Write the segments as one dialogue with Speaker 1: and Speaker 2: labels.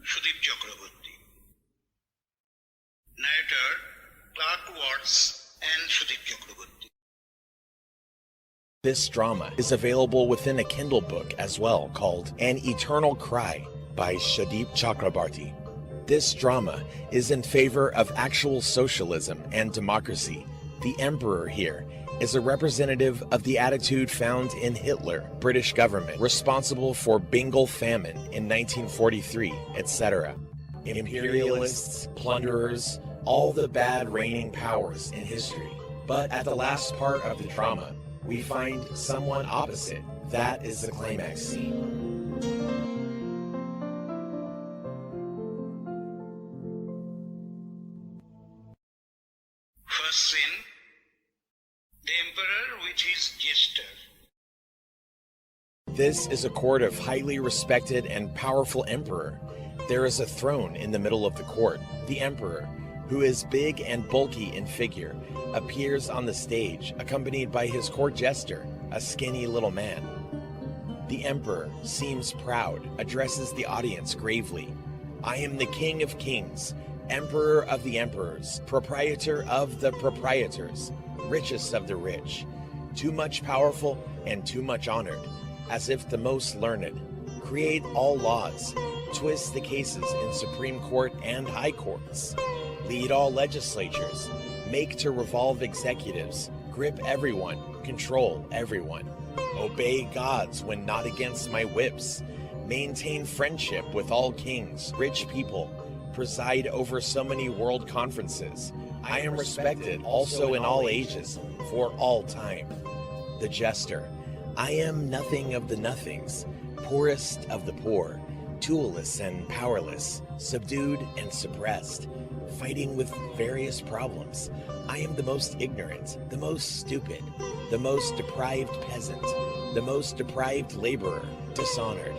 Speaker 1: Sudip Chakrabarti. Narrator Clark Watts and Sudip Chakrabarti.
Speaker 2: This drama is available within a Kindle book as well, called An Eternal Cry by Sudip Chakrabarti. This drama is in favor of actual socialism and democracy. The emperor here is a representative of the attitude found in Hitler, British government, responsible for Bengal famine in 1943, etc. Imperialists, plunderers, all the bad reigning powers in history. But at the last part of the drama, we find someone opposite. That is the climax scene.
Speaker 1: First scene, the emperor with his jester.
Speaker 2: This is a court of highly respected and powerful emperor. There is a throne in the middle of the court. The emperor, who is big and bulky in figure, appears on the stage, accompanied by his court jester, a skinny little man. The emperor seems proud, addresses the audience gravely. I am the king of kings, emperor of the emperors, proprietor of the proprietors, richest of the rich, too much powerful and too much honored, as if the most learned, create all laws, twist the cases in Supreme Court and High Courts, lead all legislatures, make to revolve executives, grip everyone, control everyone, obey gods when not against my whips, maintain friendship with all kings, rich people, preside over so many world conferences. I am respected also in all ages, for all time. The jester, I am nothing of the nothings, poorest of the poor, toolless and powerless, subdued and suppressed, fighting with various problems. I am the most ignorant, the most stupid, the most deprived peasant, the most deprived laborer, dishonored.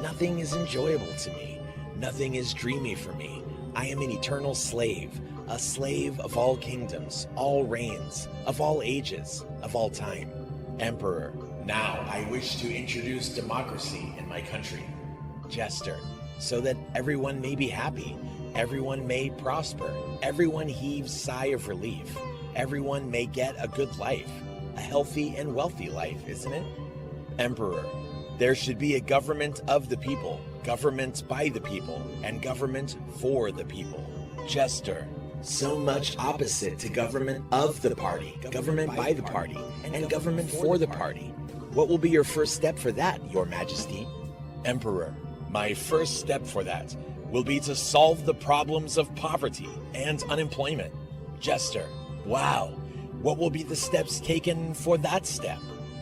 Speaker 2: Nothing is enjoyable to me. Nothing is dreamy for me. I am an eternal slave, a slave of all kingdoms, all reigns, of all ages, of all time. Emperor, now I wish to introduce democracy in my country. Jester, so that everyone may be happy, everyone may prosper, everyone heaves sigh of relief, everyone may get a good life, a healthy and wealthy life, isn't it? Emperor, there should be a government of the people, government by the people, and government for the people. Jester, so much opposite to government of the party, government by the party, and government for the party. What will be your first step for that, Your Majesty? Emperor, my first step for that will be to solve the problems of poverty and unemployment. Jester, wow, what will be the steps taken for that step?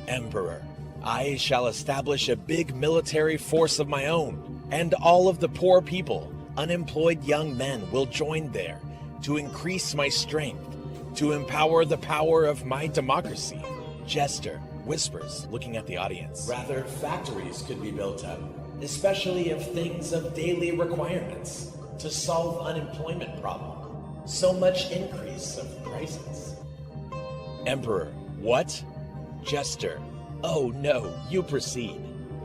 Speaker 2: Emperor, I shall establish a big military force of my own, and all of the poor people, unemployed young men will join there to increase my strength, to empower the power of my democracy. Jester whispers, looking at the audience. Rather, factories could be built up, especially of things of daily requirements, to solve unemployment problem. So much increase of prices. Emperor, what? Jester, oh no, you proceed.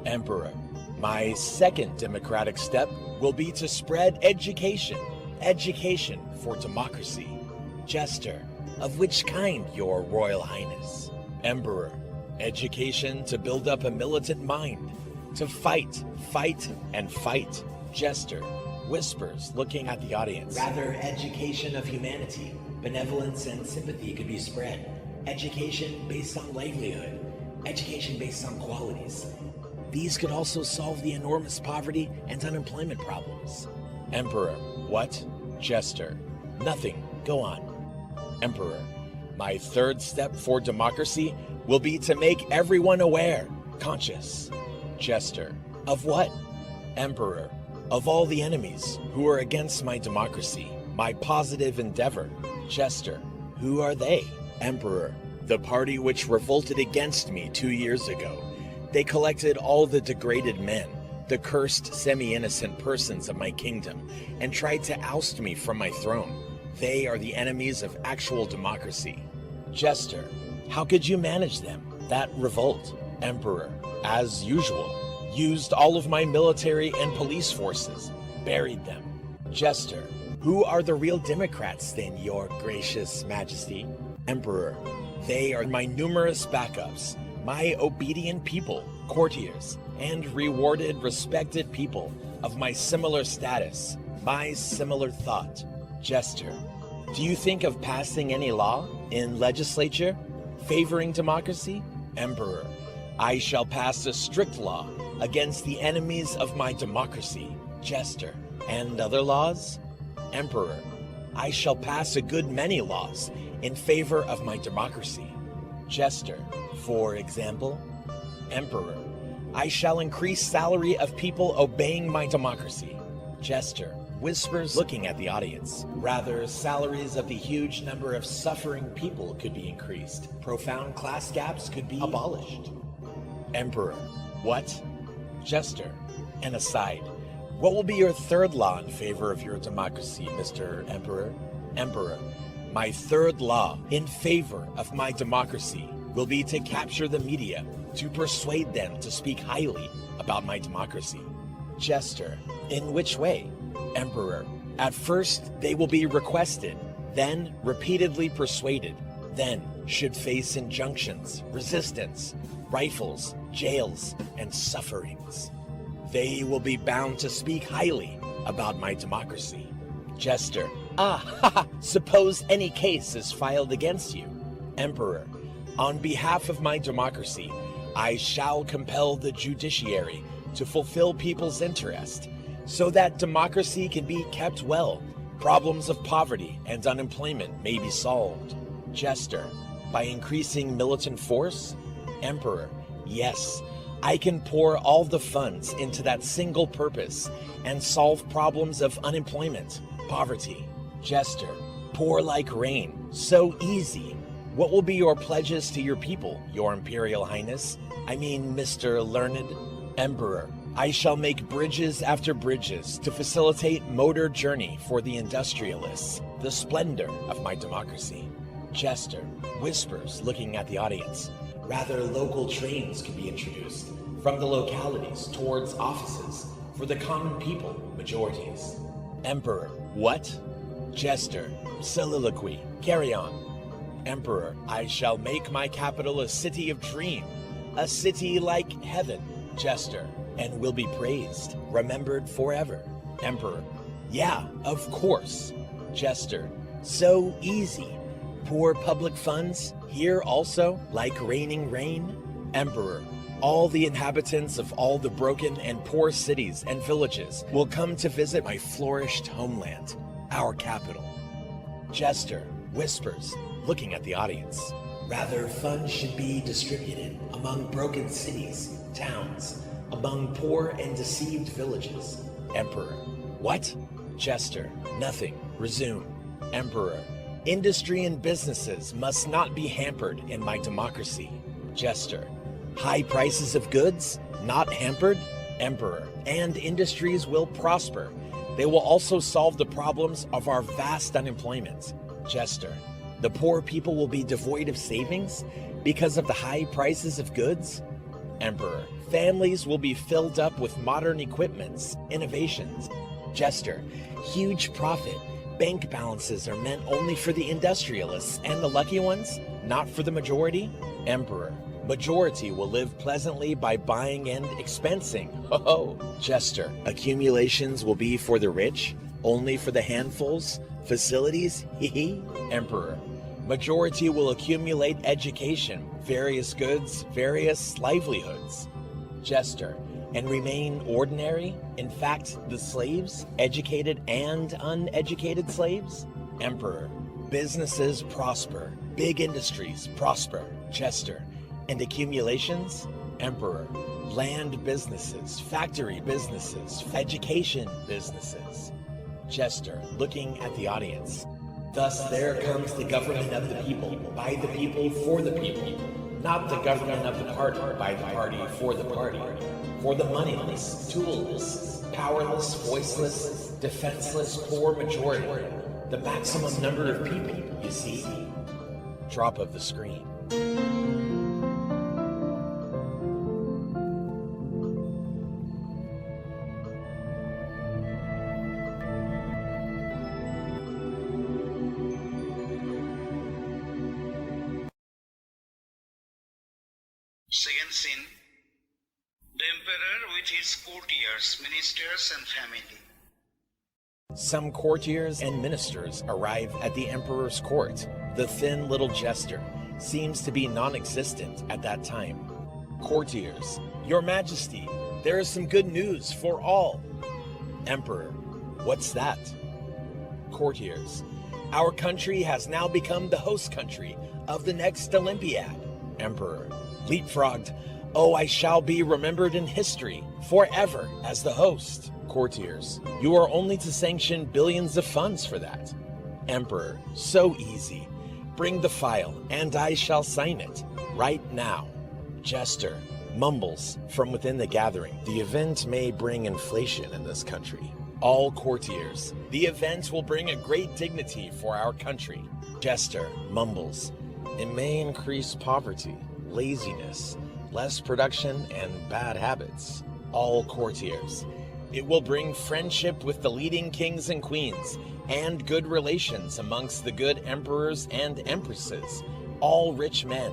Speaker 2: Emperor, my second democratic step will be to spread education. Education for democracy. Jester, of which kind, Your Royal Highness? Emperor, education to build up a militant mind, to fight, fight, and fight. Jester whispers, looking at the audience. Rather, education of humanity, benevolence and sympathy could be spread. Education based on livelihood, education based on qualities. These could also solve the enormous poverty and unemployment problems. Emperor, what? Jester, nothing, go on. Emperor, my third step for democracy will be to make everyone aware, conscious. Jester, of what? Emperor, of all the enemies who are against my democracy, my positive endeavor. Jester, who are they? Emperor, the party which revolted against me 2 years ago. They collected all the degraded men, the cursed semi-innocent persons of my kingdom, and tried to oust me from my throne. They are the enemies of actual democracy. Jester, how could you manage them? That revolt. Emperor, as usual, used all of my military and police forces, buried them. Jester, who are the real Democrats then, your gracious majesty? Emperor, they are my numerous backups, my obedient people, courtiers, and rewarded, respected people of my similar status, my similar thought. Jester, do you think of passing any law in legislature favoring democracy? Emperor, I shall pass a strict law against the enemies of my democracy. Jester, and other laws? Emperor, I shall pass a good many laws in favor of my democracy. Jester, for example? Emperor, I shall increase salary of people obeying my democracy. Jester, whispers looking at the audience. Rather, salaries of the huge number of suffering people could be increased. Profound class gaps could be abolished. Emperor, what? Jester, an aside. What will be your third law in favor of your democracy, Mr. Emperor? Emperor, my third law in favor of my democracy will be to capture the media, to persuade them to speak highly about my democracy. Jester, in which way? Emperor, at first they will be requested, then repeatedly persuaded, then should face injunctions, resistance, rifles, jails, and sufferings. They will be bound to speak highly about my democracy. Jester, suppose any case is filed against you. Emperor, on behalf of my democracy, I shall compel the judiciary to fulfill people's interest, so that democracy can be kept well, problems of poverty and unemployment may be solved. Jester, by increasing militant force? Emperor, yes, I can pour all the funds into that single purpose and solve problems of unemployment, poverty. Jester, pour like rain, so easy. What will be your pledges to your people, your Imperial Highness? I mean, Mr. Learned? Emperor, I shall make bridges after bridges to facilitate motor journey for the industrialists, the splendor of my democracy. Jester, whispers looking at the audience. Rather, local trains could be introduced from the localities towards offices for the common people, majorities. Emperor, what? Jester, soliloquy, carry on. Emperor, I shall make my capital a city of dream, a city like heaven. Jester, and will be praised, remembered forever. Emperor, yeah, of course. Jester, so easy. Poor public funds, here also, like raining rain. Emperor, all the inhabitants of all the broken and poor cities and villages will come to visit my flourished homeland, our capital. Jester, whispers, looking at the audience. Rather, funds should be distributed among broken cities, towns, among poor and deceived villages. Emperor, what? Jester, nothing, resume. Emperor, industry and businesses must not be hampered in my democracy. Jester, high prices of goods, not hampered? Emperor, and industries will prosper. They will also solve the problems of our vast unemployment. Jester, the poor people will be devoid of savings because of the high prices of goods? Emperor, families will be filled up with modern equipments, innovations. Jester, huge profit. Bank balances are meant only for the industrialists and the lucky ones, not for the majority? Emperor, majority will live pleasantly by buying and expensing. Ho-ho! Jester, accumulations will be for the rich, only for the handfuls? Facilities? Hee-hee. Emperor, majority will accumulate education, various goods, various livelihoods. Jester, and remain ordinary? In fact, the slaves, educated and uneducated slaves? Emperor, businesses prosper, big industries prosper. Jester, and accumulations? Emperor, land businesses, factory businesses, education businesses. Jester, looking at the audience. Thus there comes the government of the people, by the people, for the people, not the government of the party, by the party, for the moneyless, toolless, powerless, voiceless, defenseless, poor majority, the maximum number of people, you see. Drop of the screen.
Speaker 1: Second scene, the emperor with his courtiers, ministers and family.
Speaker 2: Some courtiers and ministers arrive at the emperor's court. The thin little jester seems to be non-existent at that time. Courtiers, Your Majesty, there is some good news for all. Emperor, what's that? Courtiers, our country has now become the host country of the next Olympiad. Emperor, leapfrogged, oh, I shall be remembered in history forever as the host. Courtiers, you are only to sanction billions of funds for that. Emperor, so easy. Bring the file, and I shall sign it right now. Jester mumbles from within the gathering. The event may bring inflation in this country. All courtiers, the event will bring a great dignity for our country. Jester mumbles, it may increase poverty, laziness, less production, and bad habits. All courtiers, it will bring friendship with the leading kings and queens, and good relations amongst the good emperors and empresses, all rich men.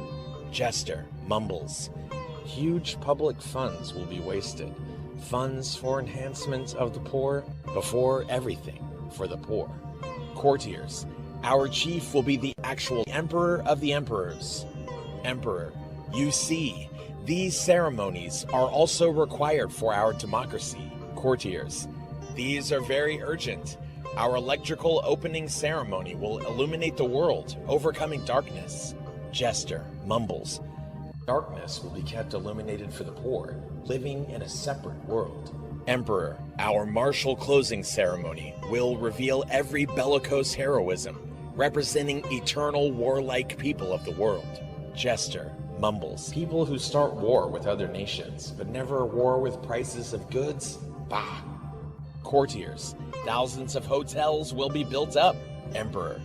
Speaker 2: Jester mumbles, huge public funds will be wasted. Funds for enhancement of the poor, before everything for the poor. Courtiers, our chief will be the actual emperor of the emperors. Emperor, you see, these ceremonies are also required for our democracy. Courtiers, these are very urgent. Our electrical opening ceremony will illuminate the world, overcoming darkness. Jester mumbles, darkness will be kept illuminated for the poor, living in a separate world. Emperor, our martial closing ceremony will reveal every bellicose heroism, representing eternal warlike people of the world. Jester mumbles, people who start war with other nations, but never a war with prices of goods? Bah. Courtiers, thousands of hotels will be built up. Emperor,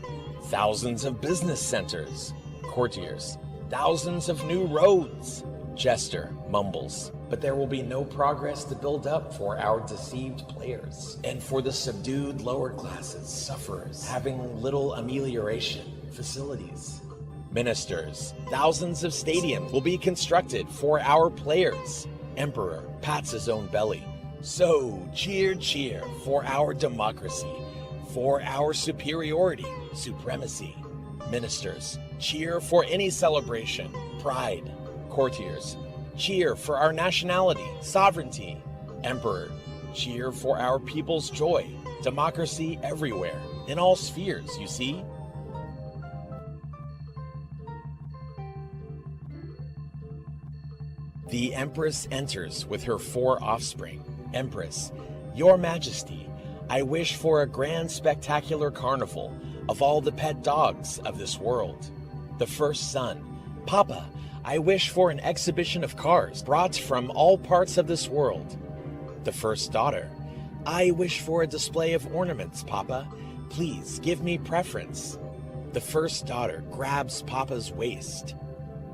Speaker 2: thousands of business centers. Courtiers, thousands of new roads. Jester mumbles, but there will be no progress to build up for our deceived players, and for the subdued lower classes, sufferers, having little amelioration, facilities. Ministers, thousands of stadiums will be constructed for our players. Emperor pats his own belly. So, cheer, cheer for our democracy, for our superiority, supremacy. Ministers, cheer for any celebration, pride. Courtiers, cheer for our nationality, sovereignty. Emperor, cheer for our people's joy, democracy everywhere, in all spheres, you see. The Empress enters with her 4 offspring. Empress, Your Majesty, I wish for a grand spectacular carnival of all the pet dogs of this world. The first son, Papa, I wish for an exhibition of cars brought from all parts of this world. The first daughter, I wish for a display of ornaments, Papa. Please give me preference. The first daughter grabs Papa's waist.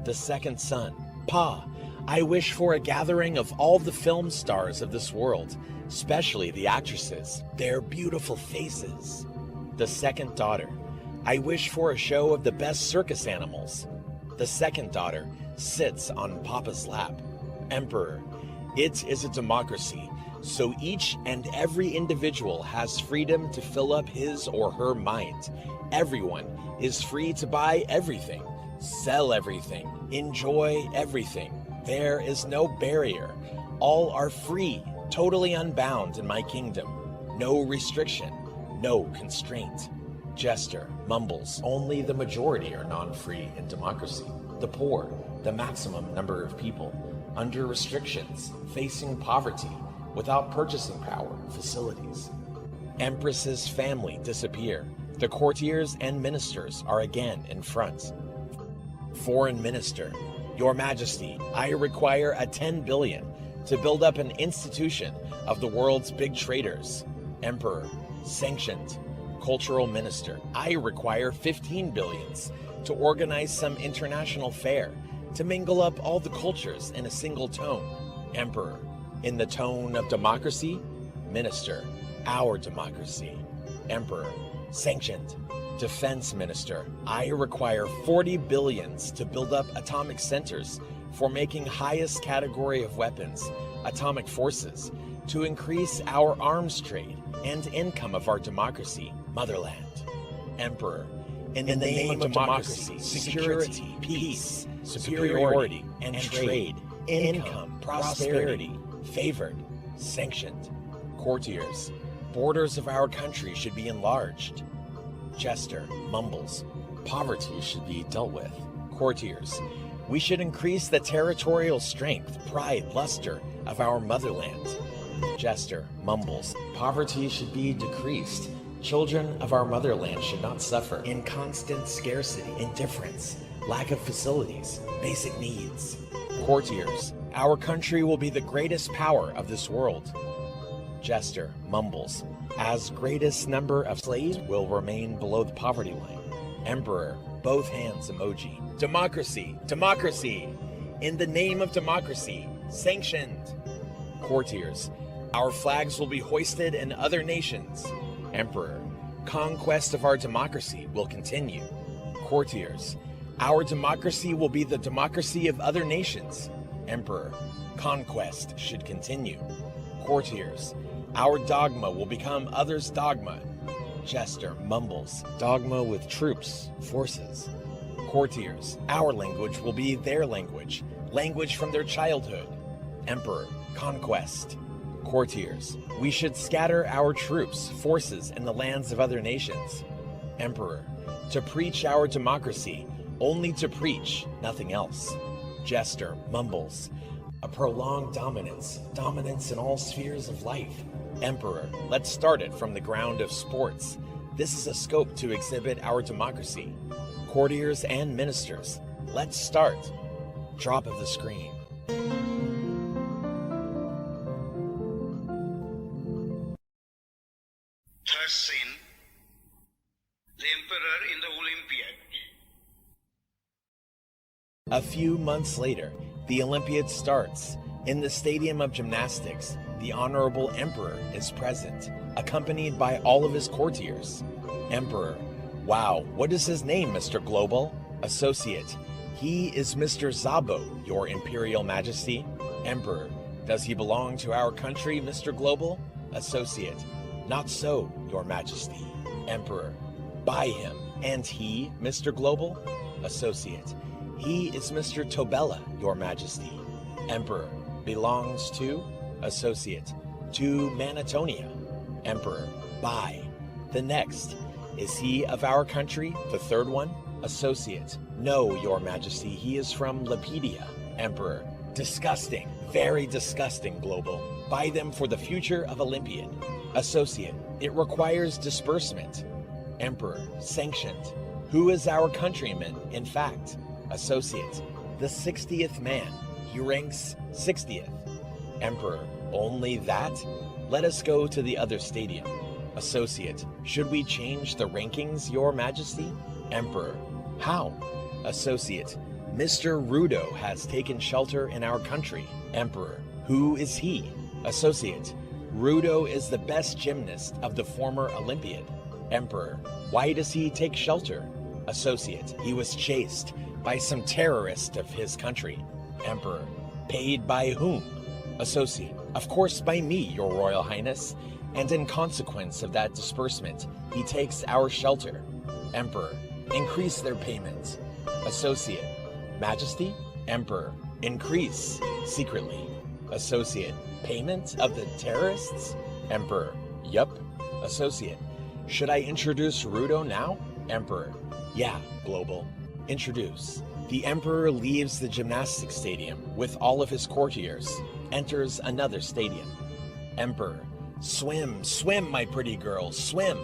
Speaker 2: The second son, Pa, I wish for a gathering of all the film stars of this world, especially the actresses, their beautiful faces. The second daughter, I wish for a show of the best circus animals. The second daughter sits on Papa's lap. Emperor, it is a democracy, so each and every individual has freedom to fill up his or her mind. Everyone is free to buy everything, sell everything, enjoy everything. There is no barrier. All are free, totally unbound in my kingdom. No restriction, no constraint. Jester mumbles, only the majority are non-free in democracy. The poor, the maximum number of people, under restrictions, facing poverty, without purchasing power, facilities. Empress's family disappear. The courtiers and ministers are again in front. Foreign Minister, Your Majesty, I require a 10 billion to build up an institution of the world's big traders. Emperor, sanctioned. Cultural Minister, I require 15 billions to organize some international fair to mingle up all the cultures in a single tone. Emperor, in the tone of democracy. Minister, our democracy. Emperor, sanctioned. Defense Minister, I require 40 billions to build up atomic centers for making highest category of weapons, atomic forces, to increase our arms trade and income of our democracy, motherland. Emperor, in the name of democracy, security, peace, superiority, and trade, income, prosperity, favored, sanctioned. Courtiers, borders of our country should be enlarged. Jester mumbles, poverty should be dealt with. Courtiers, we should increase the territorial strength, pride, luster of our motherland. Jester mumbles, poverty should be decreased. Children of our motherland should not suffer in constant scarcity, indifference, lack of facilities, basic needs. Courtiers, our country will be the greatest power of this world. Jester mumbles, as greatest number of slaves will remain below the poverty line. Emperor, both hands emoji. Democracy, democracy, in the name of democracy, sanctioned. Courtiers, our flags will be hoisted in other nations. Emperor, conquest of our democracy will continue. Courtiers, our democracy will be the democracy of other nations. Emperor, conquest should continue. Courtiers, our dogma will become others' dogma. Jester mumbles, dogma with troops, forces. Courtiers, our language will be their language, language from their childhood. Emperor, conquest. Courtiers, we should scatter our troops, forces in the lands of other nations. Emperor, to preach our democracy, only to preach, nothing else. Jester mumbles, a prolonged dominance, dominance in all spheres of life. Emperor, let's start it from the ground of sports. This is a scope to exhibit our democracy. Courtiers and ministers, let's start. Drop of the screen.
Speaker 1: Third scene, the Emperor in the Olympiad.
Speaker 2: A few months later, the Olympiad starts. In the Stadium of Gymnastics, the Honorable Emperor is present, accompanied by all of his courtiers. Emperor, wow, what is his name, Mr. Global? Associate, he is Mr. Zabo, Your Imperial Majesty. Emperor, does he belong to our country, Mr. Global? Associate, not so, Your Majesty. Emperor, buy him. And he, Mr. Global? Associate, he is Mr. Tobella, Your Majesty. Emperor, belongs to? Associate, to Manitonia. Emperor, buy. The next, is he of our country, the third one? Associate, no, Your Majesty, he is from Lapedia. Emperor, disgusting, very disgusting, Global. Buy them for the future of Olympiad. Associate, it requires disbursement. Emperor, sanctioned. Who is our countryman, in fact? Associate, the 60th man. He ranks 60th. Emperor, only that? Let us go to the other stadium. Associate, should we change the rankings, Your Majesty? Emperor, how? Associate, Mr. Rudo has taken shelter in our country. Emperor, who is he? Associate, Rudo is the best gymnast of the former Olympiad. Emperor, why does he take shelter? Associate, he was chased by some terrorist of his country. Emperor, paid by whom? Associate, of course by me, Your Royal Highness, and in consequence of that disbursement, he takes our shelter. Emperor, increase their payments. Associate, Majesty? Emperor, increase, secretly. Associate, payment of the terrorists? Emperor, yup. Associate, should I introduce Rudo now? Emperor, yeah, Global. Introduce. The Emperor leaves the gymnastics stadium with all of his courtiers, enters another stadium. Emperor, swim, swim, my pretty girl, swim.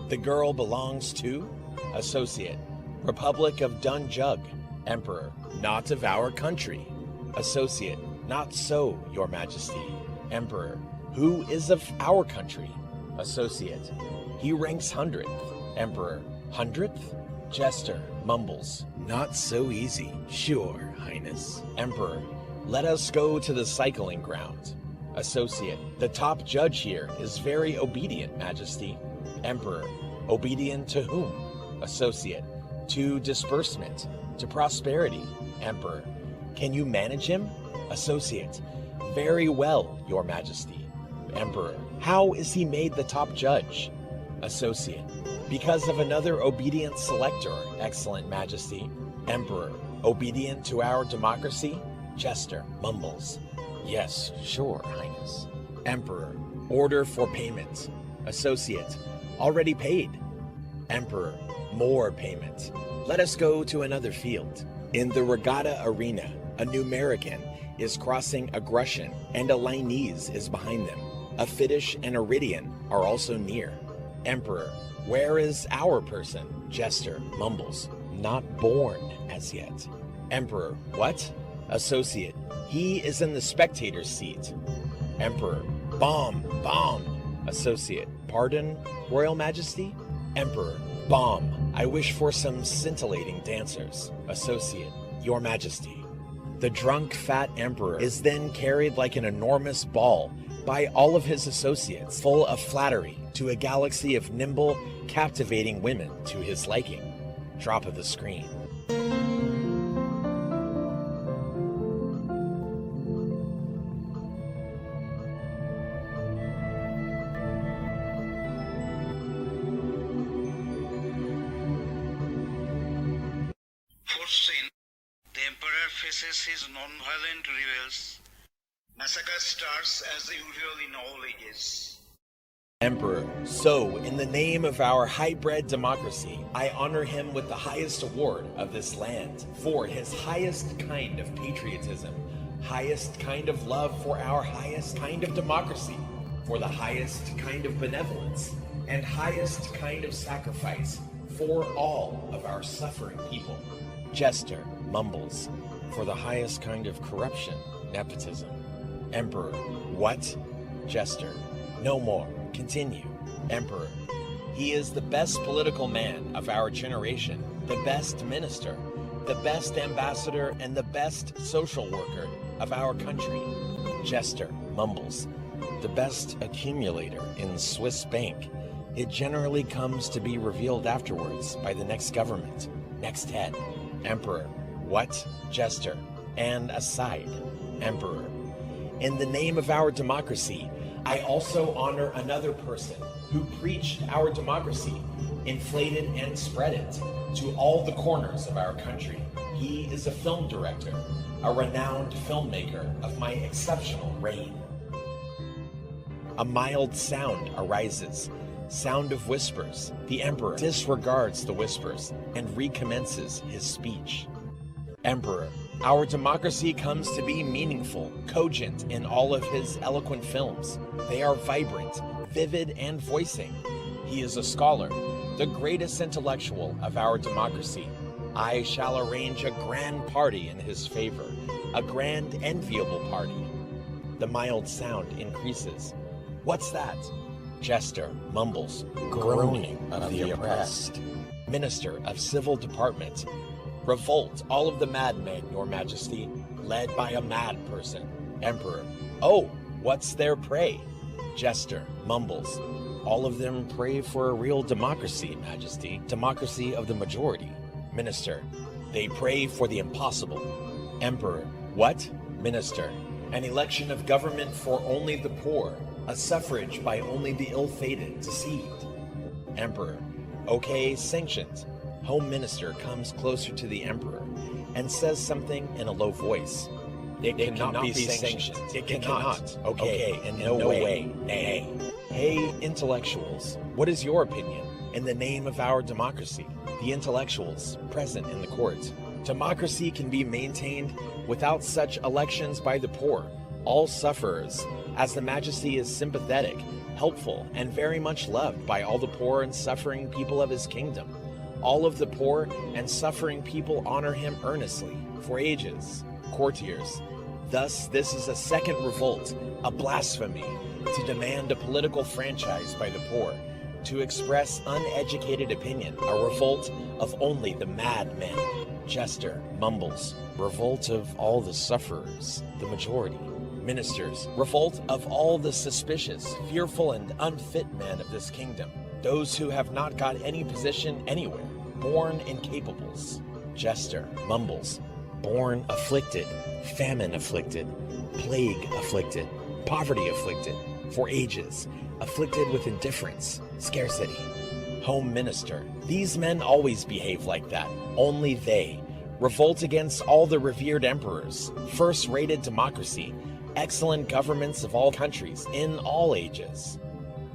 Speaker 2: The girl belongs to? Associate, Republic of Dunjug. Emperor, not of our country. Associate, not so, Your Majesty. Emperor, who is of our country? Associate, he ranks 100th. Emperor, 100th? Jester mumbles, not so easy. Sure, Highness. Emperor, let us go to the cycling ground. Associate, the top judge here is very obedient, Majesty. Emperor, obedient to whom? Associate, to disbursement, to prosperity. Emperor, Can you manage him? Associate. Very well, Your Majesty. Emperor. How is he made the top judge? Associate. Because of another obedient selector, Excellent Majesty. Emperor. Obedient to our democracy? Jester mumbles. Yes, sure, Highness. Emperor. Order for payment. Associate. Already paid. Emperor. More payment. Let us go to another field. In the regatta arena, a Numerican is crossing a Grushan and a Linese is behind them. A Fiddish and a Rydian are also near. Emperor. Where is our person? Jester mumbles. Not born as yet. Emperor. What? Associate. He is in the spectator's seat. Emperor. Bomb! Associate. Pardon, Royal Majesty? Emperor. Bomb. I wish for some scintillating dancers. Associate. Your Majesty. The drunk fat emperor is then carried like an enormous ball by all of his associates, full of flattery, to a galaxy of nimble, captivating women to his liking. Drop of the screen.
Speaker 1: Fourth scene. The Emperor faces his non-violent rebels. Massacre starts as usual in all ages.
Speaker 2: Emperor, so in the name of our high-bred democracy, I honor him with the highest award of this land for his highest kind of patriotism, highest kind of love for our highest kind of democracy, for the highest kind of benevolence, and highest kind of sacrifice for all of our suffering people. Jester mumbles, for the highest kind of corruption, nepotism. Emperor, what? Jester, no more. Continue. Emperor. He is the best political man of our generation, the best minister, the best ambassador, and the best social worker of our country. Jester mumbles. The best accumulator in Swiss bank. It generally comes to be revealed afterwards by the next government, next head. Emperor. What? Jester. And aside. Emperor. In the name of our democracy, I also honor another person who preached our democracy, inflated and spread it to all the corners of our country. He is a film director, a renowned filmmaker of my exceptional reign. A mild sound arises, sound of whispers. The Emperor disregards the whispers and recommences his speech. Emperor. Our democracy comes to be meaningful, cogent in all of his eloquent films. They are vibrant, vivid, and voicing. He is a scholar, the greatest intellectual of our democracy. I shall arrange a grand party in his favor, a grand enviable party. The mild sound increases. What's that? Jester mumbles, groaning of the oppressed. Minister of Civil Department. Revolt all of the madmen, Your Majesty, led by a mad person. Emperor. Oh, what's their prey? Jester mumbles. All of them pray for a real democracy, Majesty. Democracy of the majority. Minister. They pray for the impossible. Emperor. What? Minister. An election of government for only the poor. A suffrage by only the ill-fated, deceived. Emperor. Okay, sanctioned. Home Minister comes closer to the Emperor and says something in a low voice. It cannot be sanctioned. It cannot. Okay, in no way. Nay. Hey, intellectuals, what is your opinion? In the name of our democracy, the intellectuals present in the court. Democracy can be maintained without such elections by the poor, all sufferers, as the Majesty is sympathetic, helpful, and very much loved by all the poor and suffering people of his kingdom. All of the poor and suffering people honor him earnestly, for ages, courtiers. Thus, this is a second revolt, a blasphemy, to demand a political franchise by the poor, to express uneducated opinion, a revolt of only the madmen. Jester mumbles, revolt of all the sufferers, the majority. Ministers, revolt of all the suspicious, fearful, and unfit men of this kingdom. Those who have not got any position anywhere, born incapables. Jester mumbles, born afflicted, famine afflicted, plague afflicted, poverty afflicted, for ages, afflicted with indifference, scarcity. Home minister. These men always behave like that. Only they. Revolt against all the revered emperors, first-rated democracy, excellent governments of all countries, in all ages.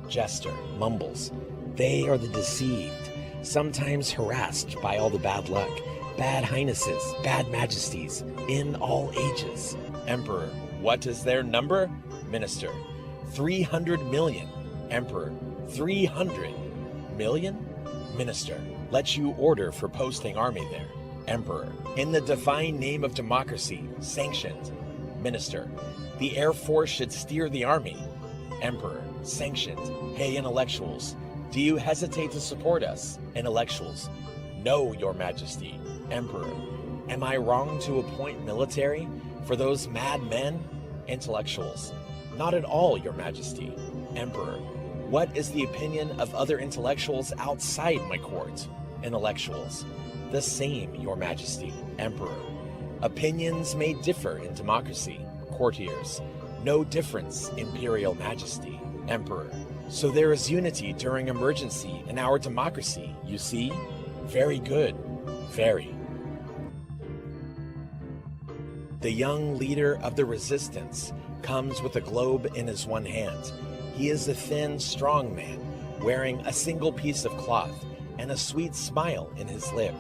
Speaker 2: Jester mumbles. They are the deceived, sometimes harassed by all the bad luck, bad highnesses, bad majesties, in all ages. Emperor. What is their number? Minister. 300 million. Emperor. 300 million? Minister. Let you order for posting army there. Emperor. In the divine name of democracy, sanctioned. Minister. The Air Force should steer the army. Emperor. Sanctioned. Hey, intellectuals. Do you hesitate to support us? Intellectuals. No, Your Majesty. Emperor. Am I wrong to appoint military for those mad men? Intellectuals. Not at all, Your Majesty. Emperor. What is the opinion of other intellectuals outside my court? Intellectuals. The same, Your Majesty. Emperor. Opinions may differ in democracy. Courtiers. No difference, Imperial Majesty. Emperor. So there is unity during emergency in our democracy, you see? Very good. Very. The young leader of the resistance comes with a globe in his one hand. He is a thin, strong man, wearing a single piece of cloth and a sweet smile in his lip,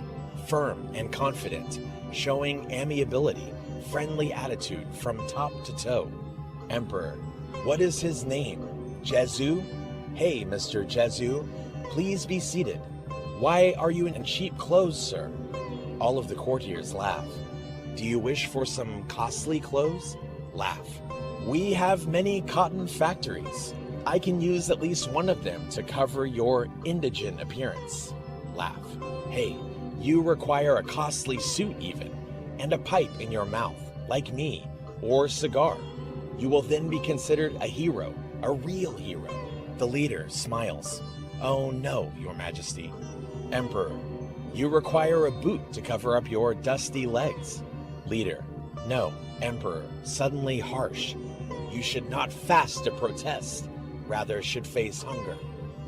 Speaker 2: firm and confident, showing amiability, friendly attitude from top to toe. Emperor. What is his name? Jesu? Hey, Mr. Jesu, please be seated. Why are you in cheap clothes, sir? All of the courtiers laugh. Do you wish for some costly clothes? Laugh. We have many cotton factories. I can use at least one of them to cover your indigent appearance. Laugh. Hey, you require a costly suit even, and a pipe in your mouth, like me, or cigar. You will then be considered a hero, a real hero. The leader smiles. Oh no, Your Majesty. Emperor. You require a boot to cover up your dusty legs. Leader. No. Emperor, suddenly harsh. You should not fast to protest, rather should face hunger.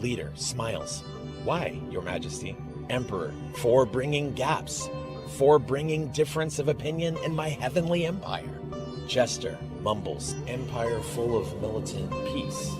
Speaker 2: Leader smiles. Why, Your Majesty? Emperor. For bringing gaps, for bringing difference of opinion in my heavenly empire. Jester mumbles. Empire full of militant peace.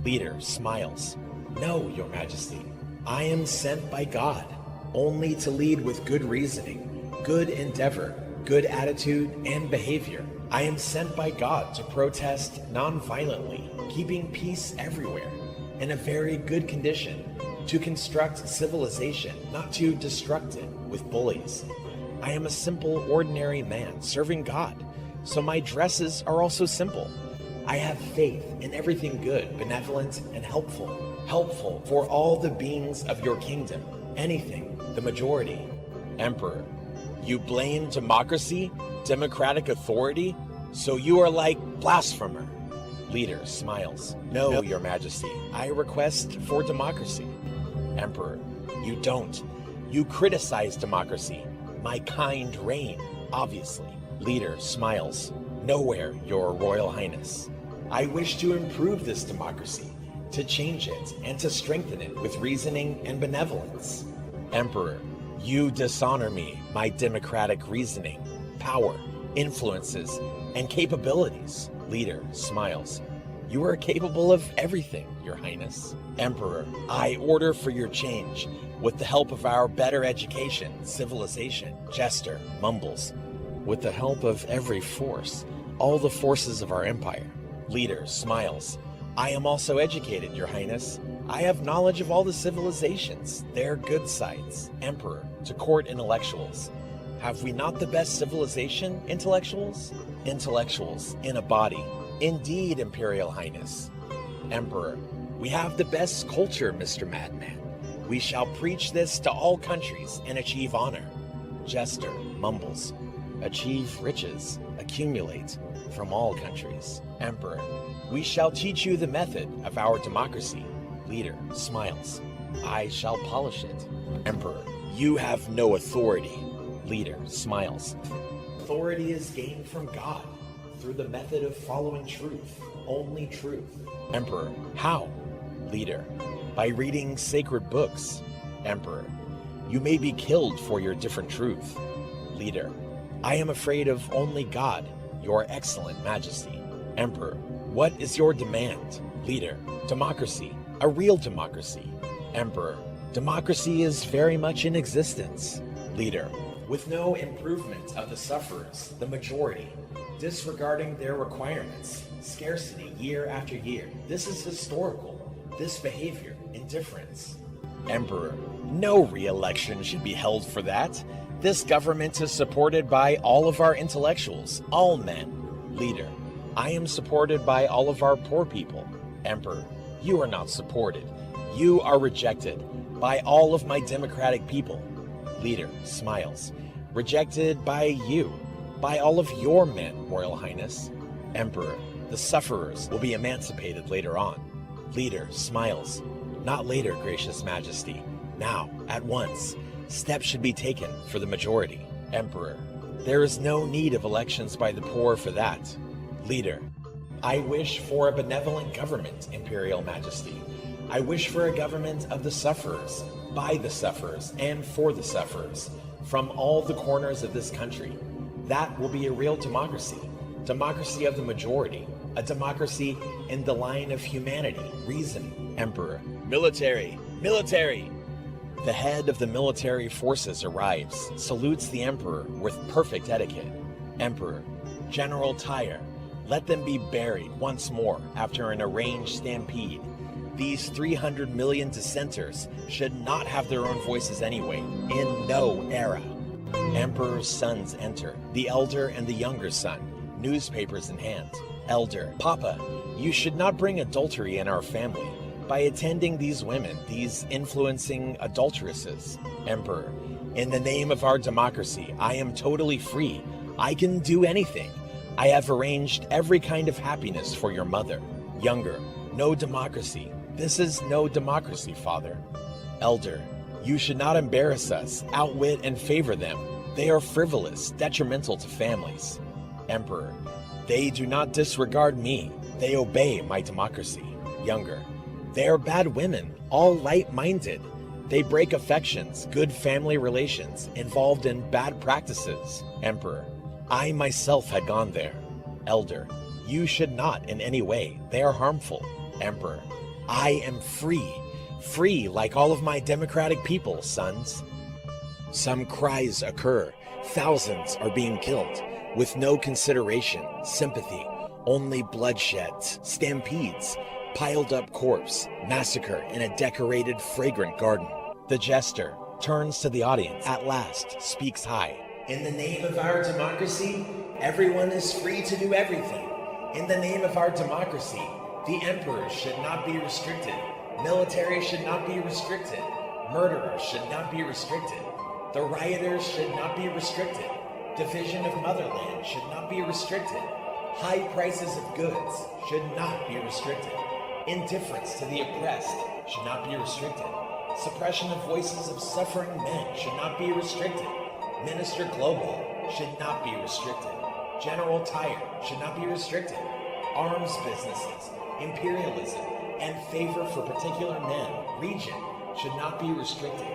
Speaker 2: Leader smiles. No, Your Majesty. I am sent by God, only to lead with good reasoning, good endeavor, good attitude, and behavior. I am sent by God to protest non-violently, keeping peace everywhere, in a very good condition, to construct civilization, not to destruct it with bullies. I am a simple, ordinary man serving God, so my dresses are also simple. I have faith in everything good, benevolent, and helpful for all the beings of your kingdom, anything, the majority. Emperor. You blame democracy, democratic authority, so you are like blasphemer. Leader smiles. No, Your Majesty. I request for democracy. Emperor. You don't. You criticize democracy. My kind reign, obviously. Leader smiles. Nowhere, Your Royal Highness. I wish to improve this democracy, to change it and to strengthen it with reasoning and benevolence. Emperor. You dishonor me, my democratic reasoning, power, influences, and capabilities. Leader smiles. You are capable of everything, Your Highness. Emperor. I order for your change, with the help of our better education, civilization. Jester mumbles. With the help of every force, all the forces of our empire. Leader smiles. I am also educated, Your Highness. I have knowledge of all the civilizations, their good sides. Emperor, to court intellectuals. Have we not the best civilization, intellectuals? Intellectuals, in a body. Indeed, Imperial Highness. Emperor, we have the best culture, Mr. Madman. We shall preach this to all countries and achieve honor. Jester mumbles. Achieve riches, accumulate from all countries. Emperor, we shall teach you the method of our democracy. Leader smiles. I shall polish it. Emperor, you have no authority. Leader smiles. Authority is gained from God through the method of following truth, only truth. Emperor, how? Leader, by reading sacred books. Emperor, you may be killed for your different truth. Leader, I am afraid of only God, your excellent majesty. Emperor, what is your demand? Leader, democracy, a real democracy. Emperor, democracy is very much in existence. Leader, with no improvement of the sufferers, the majority, disregarding their requirements, scarcity year after year. This is historical. This behavior, indifference. Emperor, no re-election should be held for that. This government is supported by all of our intellectuals, all men. Leader, I am supported by all of our poor people. Emperor, you are not supported. You are rejected by all of my democratic people. Leader smiles. Rejected by you, by all of your men, Royal Highness. Emperor, the sufferers will be emancipated later on. Leader smiles. Not later, gracious majesty. Now, at once. Steps should be taken for the majority. Emperor, there is no need of elections by the poor for that. Leader, I wish for a benevolent government, Imperial Majesty. I wish for a government of the sufferers, by the sufferers, and for the sufferers, from all the corners of this country. That will be a real democracy. Democracy of the majority. A democracy in the line of humanity, reason. Emperor, military, military! The head of the military forces arrives, salutes the Emperor with perfect etiquette. Emperor, General Tyre, let them be buried once more after an arranged stampede. These 300 million dissenters should not have their own voices anyway, in no era. Emperor's sons enter, the elder and the younger son, newspapers in hand. Elder, Papa, you should not bring adultery in our family by attending these women, these influencing adulteresses. Emperor, in the name of our democracy, I am totally free. I can do anything. I have arranged every kind of happiness for your mother. Younger, no democracy. This is no democracy, Father. Elder, you should not embarrass us, outwit and favor them. They are frivolous, detrimental to families. Emperor, they do not disregard me. They obey my democracy. Younger, they are bad women, all light-minded. They break affections, good family relations, involved in bad practices. Emperor, I myself had gone there. Elder, you should not in any way. They are harmful. Emperor, I am free. Free like all of my democratic people, sons. Some cries occur. Thousands are being killed. With no consideration, sympathy, only bloodshed, stampedes, piled up corpse, massacre in a decorated, fragrant garden. The jester turns to the audience, at last speaks high. In the name of our democracy, everyone is free to do everything. In the name of our democracy, the emperor should not be restricted. Military should not be restricted. Murderers should not be restricted. The rioters should not be restricted. Division of motherland should not be restricted. High prices of goods should not be restricted. Indifference to the oppressed should not be restricted. Suppression of voices of suffering men should not be restricted. Minister Global should not be restricted. General Tyre should not be restricted. Arms businesses, imperialism, and favor for particular men, region, should not be restricted.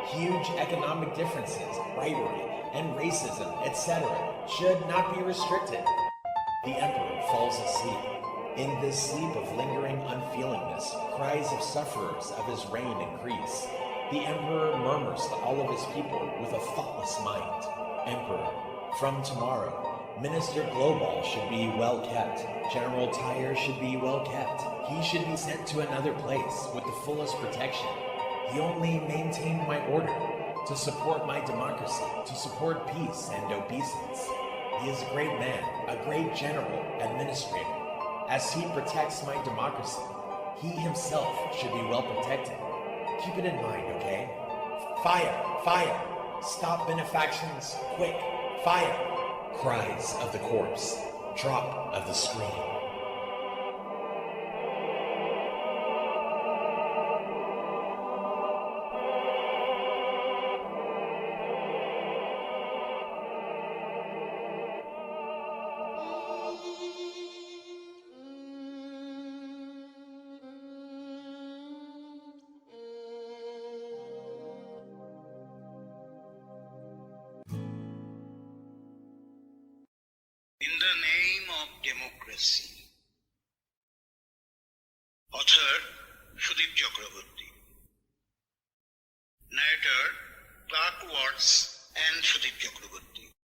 Speaker 2: Huge economic differences, rivalry, and racism, etc., should not be restricted. The emperor falls asleep. In this sleep of lingering unfeelingness, cries of sufferers of his reign increase. The emperor murmurs to all of his people with a thoughtless mind. Emperor, from tomorrow, Minister Global should be well kept. General Tyre should be well kept. He should be sent to another place with the fullest protection. He only maintained my order to support my democracy, to support peace and obeisance. He is a great man, a great general, administrator. As he protects my democracy, he himself should be well protected. Keep it in mind, okay? Fire! Fire! Stop benefactions, quick! Fire! Cries of the corpse. Drop of the screen.
Speaker 1: democracy. Author Sudip Chakrabarti. Narrator Clark Watts and Sudip Chakrabarti.